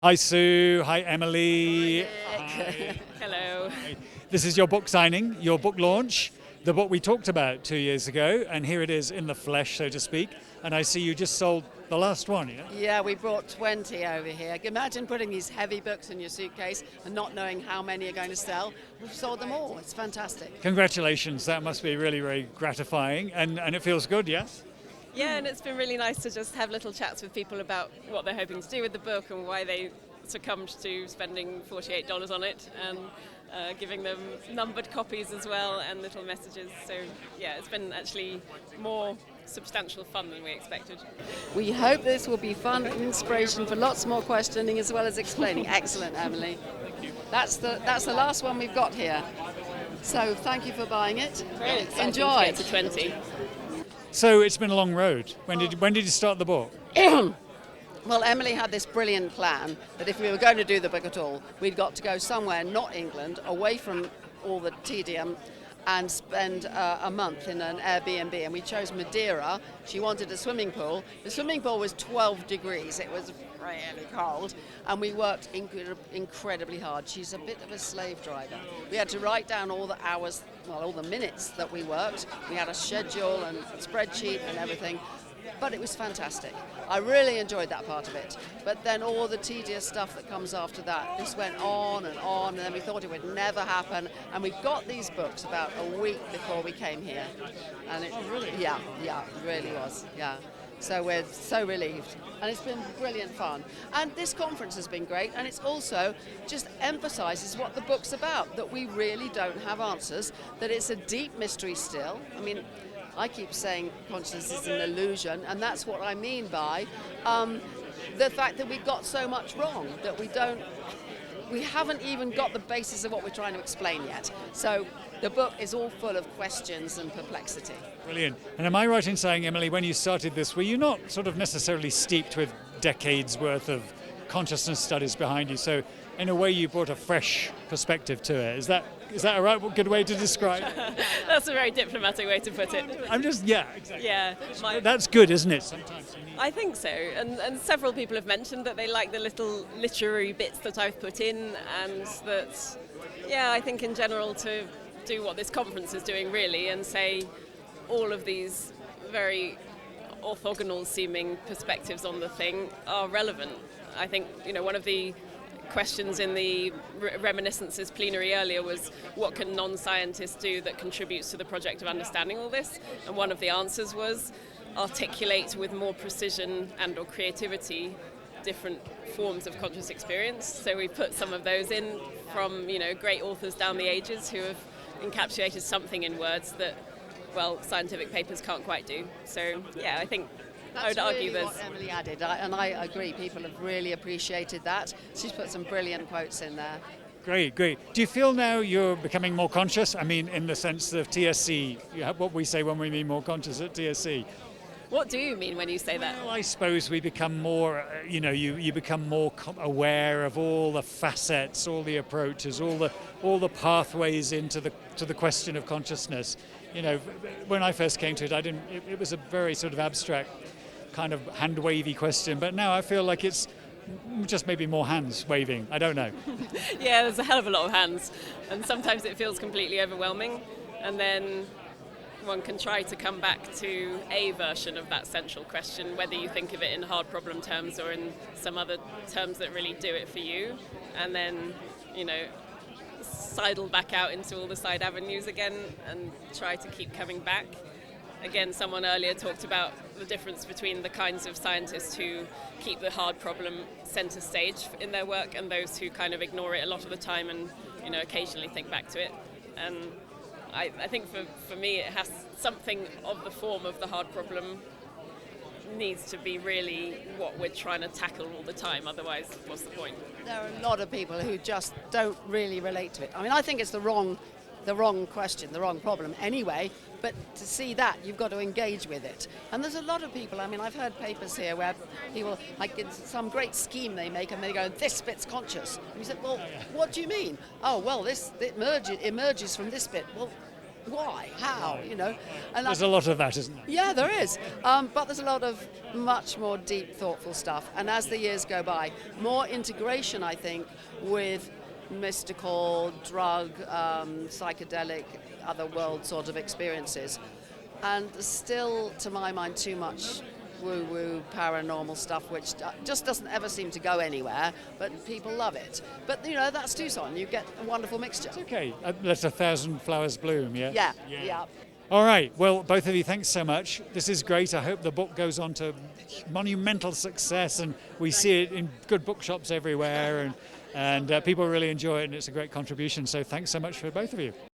Hi Sue, hi Emily. Hi. Hello. This is your book signing, your book launch, the book we talked about 2 years ago, and here it is in the flesh, so to speak. And I see you just sold the last one, yeah? Yeah, we brought 20 over here. Imagine putting these heavy books in your suitcase and not knowing how many are going to sell. We've sold them all. It's fantastic. Congratulations, that must be really, really gratifying, and it feels good, yes? Yeah, and it's been really nice to just have little chats with people about what they're hoping to do with the book and why they succumbed to spending $48 on it, and giving them numbered copies as well and little messages. So yeah, it's been actually more substantial fun than we expected. We hope this will be fun and inspiration for lots more questioning as well as explaining. Excellent, Emily. That's the last one we've got here. So thank you for buying it. Very exciting Enjoy. to get to 20. So it's been a long road. When did you start the book? Well, Emily had this brilliant plan that if we were going to do the book at all, we'd got to go somewhere, not England, away from all the tedium, and spend a month in an Airbnb. And we chose Madeira. She wanted a swimming pool. The swimming pool was 12 degrees. It was really cold. And we worked incredibly hard. She's a bit of a slave driver. We had to write down all the hours, well, all the minutes that we worked. We had a schedule and a spreadsheet and everything. But it was fantastic. I really enjoyed that part of it. But then all the tedious stuff that comes after that just went on, and then we thought it would never happen. And we got these books about a week before we came here. And it, really? Yeah, it really was, yeah. So we're so relieved. And it's been brilliant fun. And this conference has been great, and it's also just emphasizes what the book's about, that we really don't have answers, that it's a deep mystery still. I mean, I keep saying consciousness is an illusion, and that's what I mean by the fact that we got so much wrong, that we haven't even got the basis of what we're trying to explain yet. So the book is all full of questions and perplexity. Brilliant. And am I right in saying, Emily, when you started this, were you not sort of necessarily steeped with decades worth of consciousness studies behind you? So in a way you brought a fresh perspective to it. Is that a right good way to describe it? That's a very diplomatic way to put it. I'm just, yeah, exactly. Yeah, That's good, isn't it? Sometimes you need... I think so, and several people have mentioned that they like the little literary bits that I've put in, and that, yeah, I think in general to do what this conference is doing really, and say all of these very orthogonal seeming perspectives on the thing are relevant. I think, one of the questions in the reminiscences plenary earlier was, what can non-scientists do that contributes to the project of understanding all this? And one of the answers was articulate with more precision and or creativity different forms of conscious experience. So we put some of those in from great authors down the ages who have encapsulated something in words that, well, scientific papers can't quite do. So yeah, I think I would argue That's what Emily added, and I agree. People have really appreciated that. She's put some brilliant quotes in there. Great. Do you feel now you're becoming more conscious? I mean, in the sense of TSC, what we say when we mean more conscious at TSC. What do you mean when you say that? Well, I suppose we become more, you become more aware of all the facets, all the approaches, all the pathways into the question of consciousness. When I first came to it, it was a very sort of abstract kind of hand-wavy question, but now I feel like it's just maybe more hands waving. I don't know. Yeah, there's a hell of a lot of hands, and sometimes it feels completely overwhelming, and then one can try to come back to a version of that central question, whether you think of it in hard problem terms or in some other terms that really do it for you, and then, sidle back out into all the side avenues again and try to keep coming back. Again, someone earlier talked about the difference between the kinds of scientists who keep the hard problem center stage in their work and those who kind of ignore it a lot of the time and, occasionally think back to it. And I think for me it has something of the form of the hard problem needs to be really what we're trying to tackle all the time, otherwise what's the point? There are a lot of people who just don't really relate to it. I mean, I think it's the wrong question, the wrong problem anyway, but to see that, you've got to engage with it. And there's a lot of people, I mean, I've heard papers here where people, like it's some great scheme they make and they go, this bit's conscious. And you said, well, what do you mean? Oh, well, it emerges from this bit. Well, why, how, you know. And There's a lot of that, isn't there? yeah, there is. But there's a lot of much more deep, thoughtful stuff. And as the years go by, more integration, I think, with mystical, drug, psychedelic, other world sort of experiences. And still, to my mind, too much woo-woo, paranormal stuff, which just doesn't ever seem to go anywhere, but people love it. But, you know, that's Tucson. You get a wonderful mixture. Okay, let 1,000 flowers bloom, yeah? Yeah. All right, well, both of you, thanks so much. This is great. I hope the book goes on to monumental success and we see it in good bookshops everywhere and people really enjoy it and it's a great contribution. So thanks so much for both of you.